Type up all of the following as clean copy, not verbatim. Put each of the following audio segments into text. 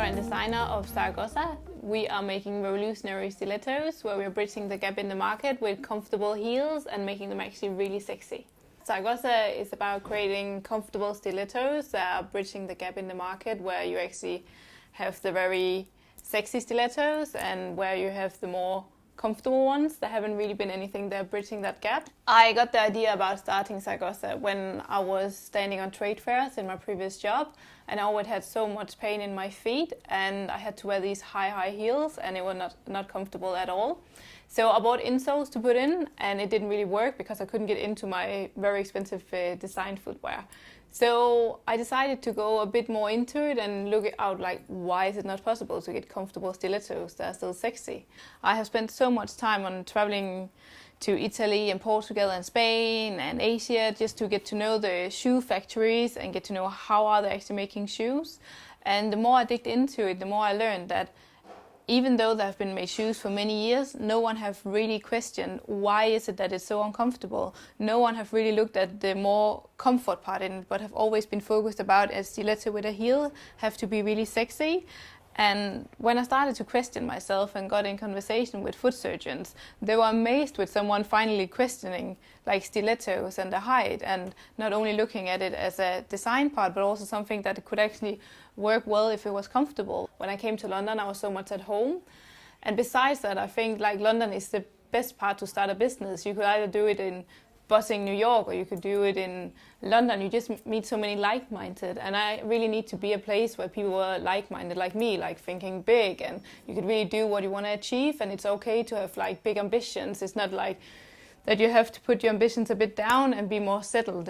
founder and designer of Sargossa. We are making revolutionary stilettos where we're bridging the gap in the market with comfortable heels and making them actually really sexy. Sargossa is about creating comfortable stilettos that are bridging the gap in the market, where you actually have the very sexy stilettos and where you have the more comfortable ones. There haven't really been anything there bridging that gap. I got the idea about starting Sargossa when I was standing on trade fairs in my previous job, and I always had so much pain in my feet and I had to wear these high heels and it was not comfortable at all. So I bought insoles to put in, and it didn't really work because I couldn't get into my very expensive design footwear. So I decided to go a bit more into it and look out like, why is it not possible to get comfortable stilettos that are still sexy? I have spent so much time on traveling to Italy and Portugal and Spain and Asia just to get to know the shoe factories and get to know how are they actually making shoes. And the more I digged into it, the more I learned that even though there have been made shoes for many years, no one have really questioned why is it that it's so uncomfortable. No one have really looked at the more comfort part in it, but have always been focused about a stiletto with a heel have to be really sexy. And when I started to question myself and got in conversation with foot surgeons, they were amazed with someone finally questioning like stilettos and the height, and not only looking at it as a design part, but also something that could actually work well if it was comfortable. When I came to London, I was so much at home. And besides that, I think like London is the best part to start a business. You could either do it in buzzing New York or you could do it in London. You just meet so many like-minded, and I really need to be a place where people are like-minded like me, like thinking big, and you could really do what you want to achieve, and it's okay to have like big ambitions. It's not like that you have to put your ambitions a bit down and be more settled.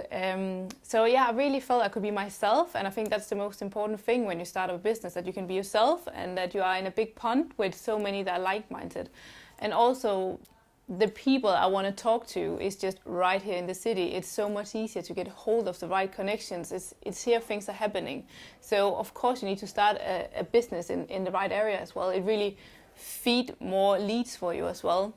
So yeah, I really felt I could be myself, and I think that's the most important thing when you start a business, that you can be yourself and that you are in a big pond with so many that are like-minded. And also the people I want to talk to is just right here in the city. It's so much easier to get hold of the right connections. It's here things are happening. So of course you need to start a business in the right area as well. It really feed more leads for you as well.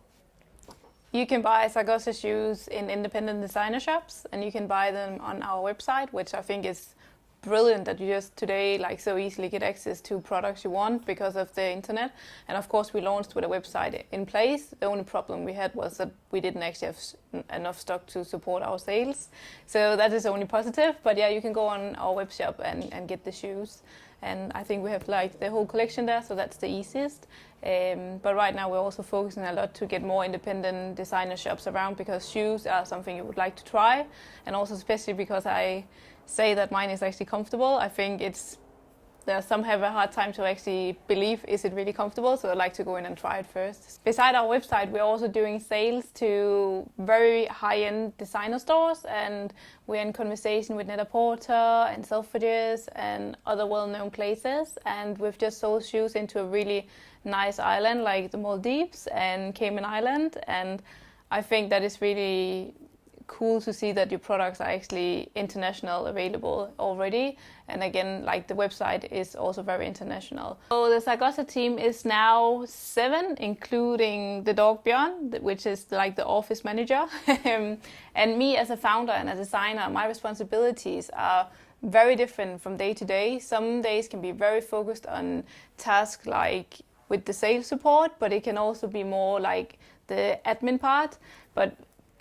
You can buy Sargossa shoes in independent designer shops, and you can buy them on our website, which I think is brilliant that you just today like so easily get access to products you want because of the internet. And of course we launched with a website in place. The only problem we had was that we didn't actually have enough stock to support our sales. So that is only positive, but yeah, you can go on our web shop and get the shoes. And I think we have like the whole collection there, so that's the easiest. But right now we're also focusing a lot to get more independent designer shops around, because shoes are something you would like to try, and also especially because I say that mine is actually comfortable. I think some have a hard time to actually believe, is it really comfortable? So I'd like to go in and try it first. Beside our website, we're also doing sales to very high-end designer stores, and we're in conversation with Net-a-Porter and Selfridges and other well-known places. And we've just sold shoes into a really nice island like the Maldives and Cayman Island. And I think that is really cool to see that your products are actually international available already. And again, like the website is also very international. So the Sargossa team is now 7, including the dog Björn, which is like the office manager. And me as a founder and a designer, my responsibilities are very different from day to day. Some days can be very focused on tasks like with the sales support, but it can also be more like the admin part. But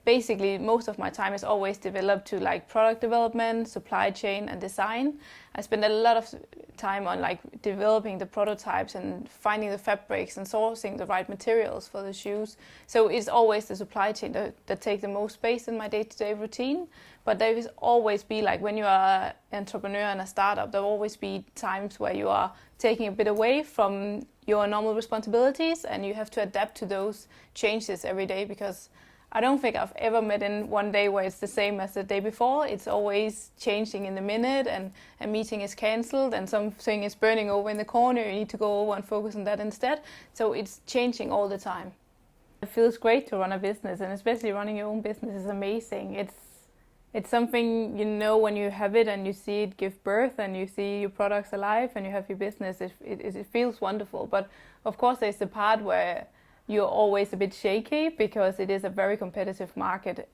basically, most of my time is always developed to like product development, supply chain, and design. I spend a lot of time on like developing the prototypes and finding the fabrics and sourcing the right materials for the shoes. So it's always the supply chain that takes the most space in my day-to-day routine. But there will always be, like when you are an entrepreneur and a startup, there will always be times where you are taking a bit away from your normal responsibilities, and you have to adapt to those changes every day, because I don't think I've ever met in one day where it's the same as the day before. It's always changing in the minute, and a meeting is cancelled and something is burning over in the corner. You need to go over and focus on that instead. So it's changing all the time. It feels great to run a business, and especially running your own business is amazing. It's something, you know, when you have it and you see it give birth and you see your products alive and you have your business, it feels wonderful. But of course there's the part where you're always a bit shaky because it is a very competitive market.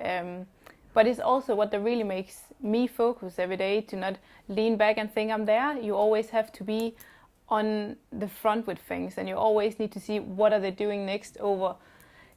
But it's also what that really makes me focus every day, to not lean back and think I'm there. You always have to be on the front with things, and you always need to see what are they doing next over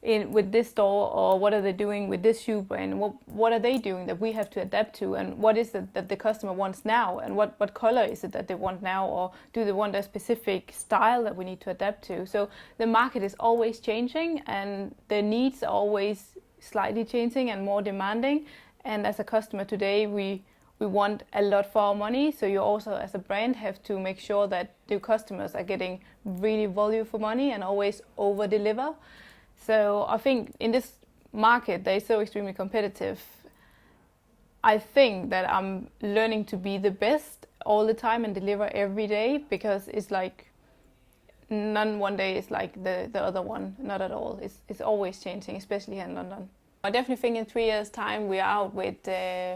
with this store, or what are they doing with this shoe brand, what are they doing that we have to adapt to, and what is it that the customer wants now, and what color is it that they want now, or do they want a specific style that we need to adapt to. So the market is always changing, and the needs are always slightly changing and more demanding, and as a customer today we want a lot for our money, so you also as a brand have to make sure that your customers are getting really value for money and always over deliver. So I think in this market that is so extremely competitive, I think that I'm learning to be the best all the time and deliver every day, because it's like none one day is like the other one, not at all. It's always changing, especially here in London. I definitely think in 3 years' time we are out with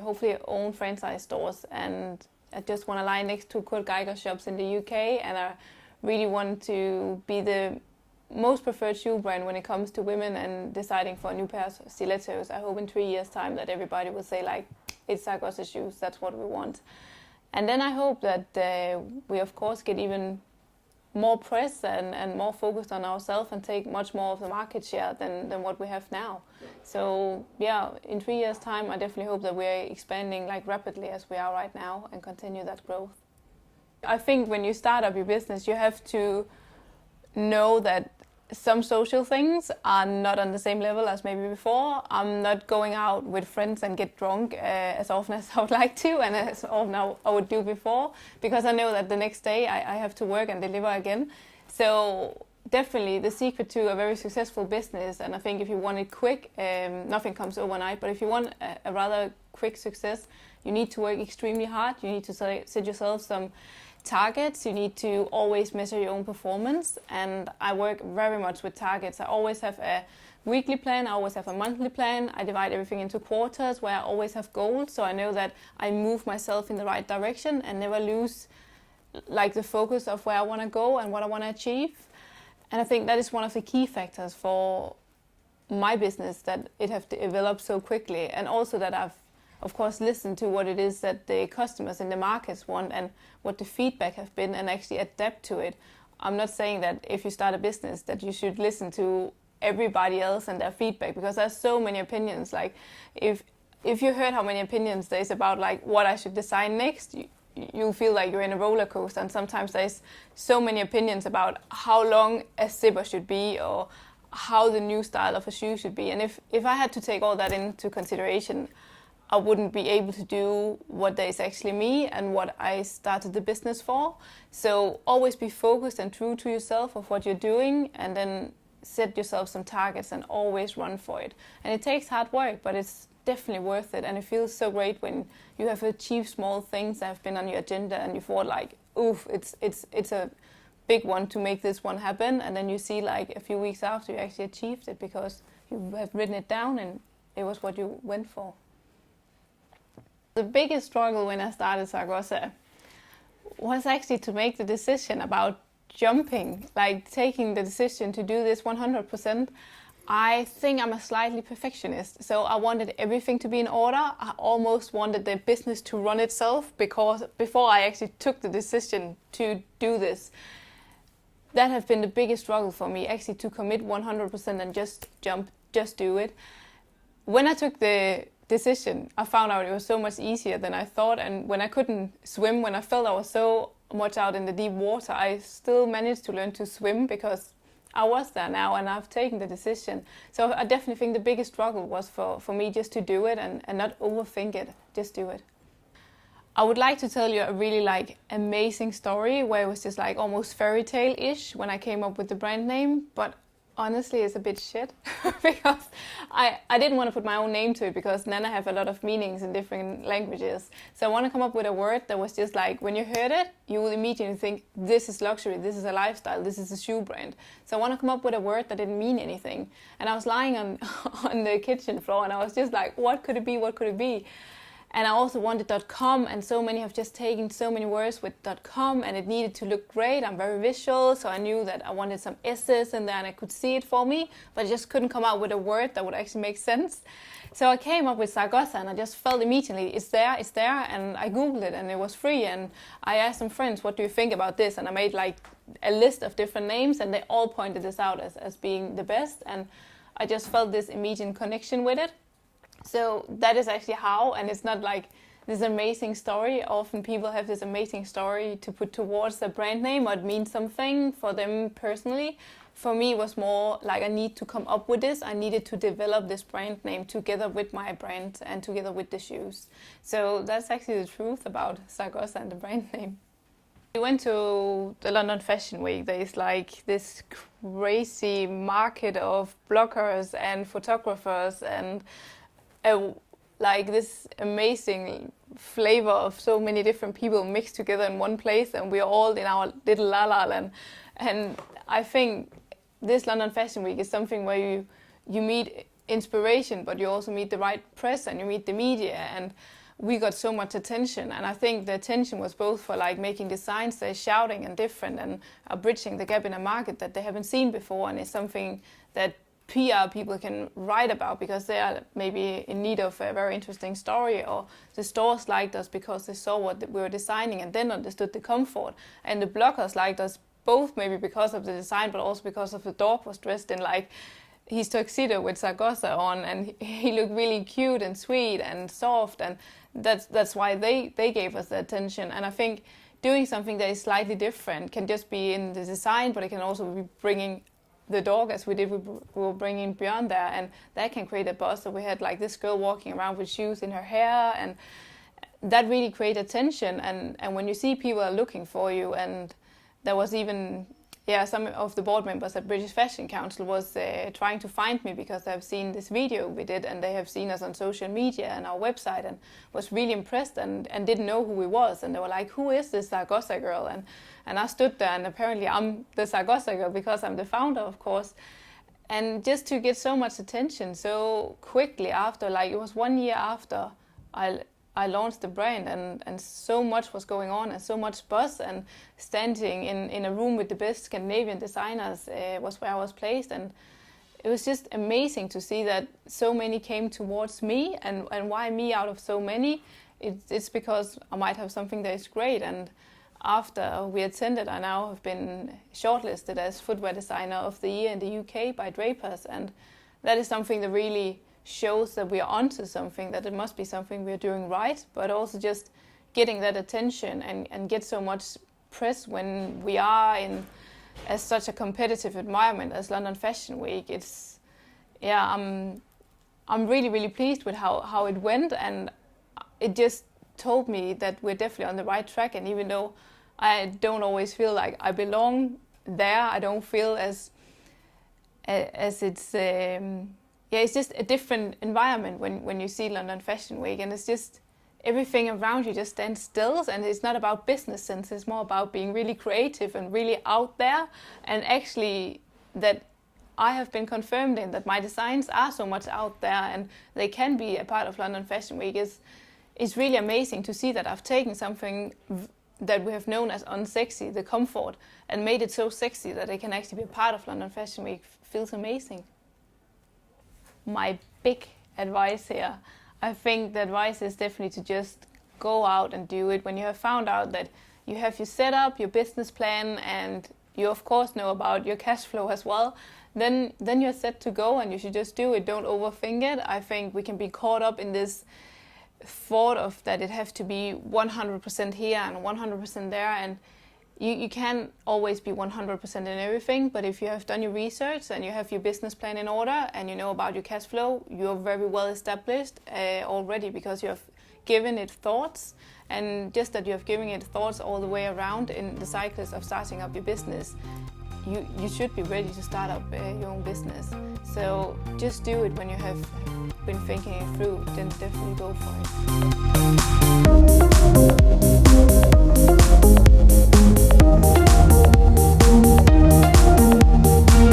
hopefully own franchise stores, and I just want to lie next to Kurt Geiger shops in the UK, and I really want to be the most preferred shoe brand when it comes to women and deciding for a new pair of stilettos. I hope in 3 years' time that everybody will say like, it's Sargossa shoes, that's what we want. And then I hope that we of course get even more press and more focused on ourselves and take much more of the market share than what we have now. So yeah, in 3 years' time I definitely hope that we're expanding like rapidly as we are right now and continue that growth. I think when you start up your business you have to know that some social things are not on the same level as maybe before. I'm not going out with friends and get drunk as often as I would like to, and as often I would do before, because I know that the next day I have to work and deliver again. So definitely the secret to a very successful business, and I think if you want it quick, nothing comes overnight, but if you want a rather quick success, you need to work extremely hard. You need to set yourself some targets. You need to always measure your own performance, and I work very much with targets. I always have a weekly plan, I always have a monthly plan. I divide everything into quarters where I always have goals, so I know that I move myself in the right direction and never lose like the focus of where I want to go and what I want to achieve. And I think that is one of the key factors for my business, that it has developed so quickly, and also that I've of course listen to what it is that the customers in the markets want and what the feedback have been, and actually adapt to it. I'm not saying that if you start a business that you should listen to everybody else and their feedback, because there's so many opinions. Like if you heard how many opinions there's about like what I should design next, you feel like you're in a roller coaster, and sometimes there's so many opinions about how long a zipper should be or how the new style of a shoe should be. And if I had to take all that into consideration, I wouldn't be able to do what is actually me and what I started the business for. So always be focused and true to yourself of what you're doing, and then set yourself some targets and always run for it. And it takes hard work, but it's definitely worth it. And it feels so great when you have achieved small things that have been on your agenda and you thought like, oof, it's a big one to make this one happen. And then you see like a few weeks after you actually achieved it because you have written it down and it was what you went for. The biggest struggle when I started Sargossa was actually to make the decision about jumping, like taking the decision to do this 100%. I think I'm a slightly perfectionist, so I wanted everything to be in order. I almost wanted the business to run itself, because before I actually took the decision to do this. That has been the biggest struggle for me, actually to commit 100% and just jump, just do it. When I took the decision, I found out it was so much easier than I thought, and when I couldn't swim, when I felt I was so much out in the deep water, I still managed to learn to swim because I was there now and I've taken the decision. So I definitely think the biggest struggle was for me just to do it and not overthink it, just do it. I would like to tell you a really like amazing story where it was just like almost fairy tale-ish when I came up with the brand name, but honestly it's a bit shit because I didn't want to put my own name to it, because Nana have a lot of meanings in different languages. So I want to come up with a word that was just like, when you heard it, you will immediately think, this is luxury, this is a lifestyle, this is a shoe brand. So I want to come up with a word that didn't mean anything. And I was lying on the kitchen floor and I was just like, what could it be, what could it be? And I also wanted .com, and so many have just taken so many words with .com, and it needed to look great. I'm very visual, so I knew that I wanted some S's in there and I could see it for me, but I just couldn't come out with a word that would actually make sense. So I came up with Sargossa, and I just felt immediately, it's there, and I Googled it, and it was free, and I asked some friends, what do you think about this? And I made like a list of different names, and they all pointed this out as being the best, and I just felt this immediate connection with it. So that is actually how, and it's not like this amazing story. Often people have this amazing story to put towards their brand name, or it means something for them personally. For me, it was more like I need to come up with this. I needed to develop this brand name together with my brand and together with the shoes. So that's actually the truth about Sargossa and the brand name. We went to the London Fashion Week. There's like this crazy market of bloggers and photographers and like this amazing flavor of so many different people mixed together in one place, and we're all in our little la la land. And I think this London Fashion Week is something where you meet inspiration, but you also meet the right press and you meet the media, and we got so much attention. And I think the attention was both for like making designs that are shouting and different and are bridging the gap in a market that they haven't seen before, and it's something that PR people can write about because they are maybe in need of a very interesting story, or the stores liked us because they saw what we were designing and then understood the comfort, and the bloggers liked us both maybe because of the design but also because of the dog was dressed in like his tuxedo with Sargossa on, and he looked really cute and sweet and soft, and that's why they gave us the attention. And I think doing something that is slightly different can just be in the design, but it can also be bringing the dog, as we did, we were bringing Björn there, and that can create a buzz. So we had like this girl walking around with shoes in her hair, and that really created tension. And when you see people are looking for you, and there was even some of the board members at British Fashion Council was trying to find me because they have seen this video we did, and they have seen us on social media and our website, and was really impressed and didn't know who we was, and they were like, who is this Sargossa girl? And I stood there, and apparently I'm the Sargossa girl because I'm the founder, of course. And just to get so much attention so quickly after, like it was 1 year after I launched the brand, and so much was going on and so much buzz, and standing in a room with the best Scandinavian designers was where I was placed. And it was just amazing to see that so many came towards me. And why me out of so many? It's because I might have something that is great. And after we attended, I now have been shortlisted as Footwear Designer of the Year in the UK by Drapers, and that is something that really shows that we are onto something, that it must be something we're doing right, but also just getting that attention and get so much press when we are in as such a competitive environment as London Fashion Week. It's I'm really, really pleased with how it went, and it just told me that we're definitely on the right track. And even though I don't always feel like I belong there, I don't feel as it's it's just a different environment when you see London Fashion Week, and it's just everything around you just stands still, and it's not about business sense, it's more about being really creative and really out there. And actually that I have been confirmed in that my designs are so much out there and they can be a part of London Fashion Week is really amazing to see that I've taken something that we have known as unsexy, the comfort, and made it so sexy that it can actually be a part of London Fashion Week. Feels amazing. My big advice here, I think the advice is definitely to just go out and do it. When you have found out that you have your setup, your business plan, and you of course know about your cash flow as well, then you're set to go, and you should just do it. Don't overthink it. I think we can be caught up in this thought of that it has to be 100% here and 100% there, and you can't always be 100% in everything. But if you have done your research and you have your business plan in order and you know about your cash flow, you're very well established already, because you have given it thoughts, and just that you have given it thoughts all the way around in the cycles of starting up your business, you should be ready to start up your own business. So just do it when you have been thinking it through, then definitely go for it.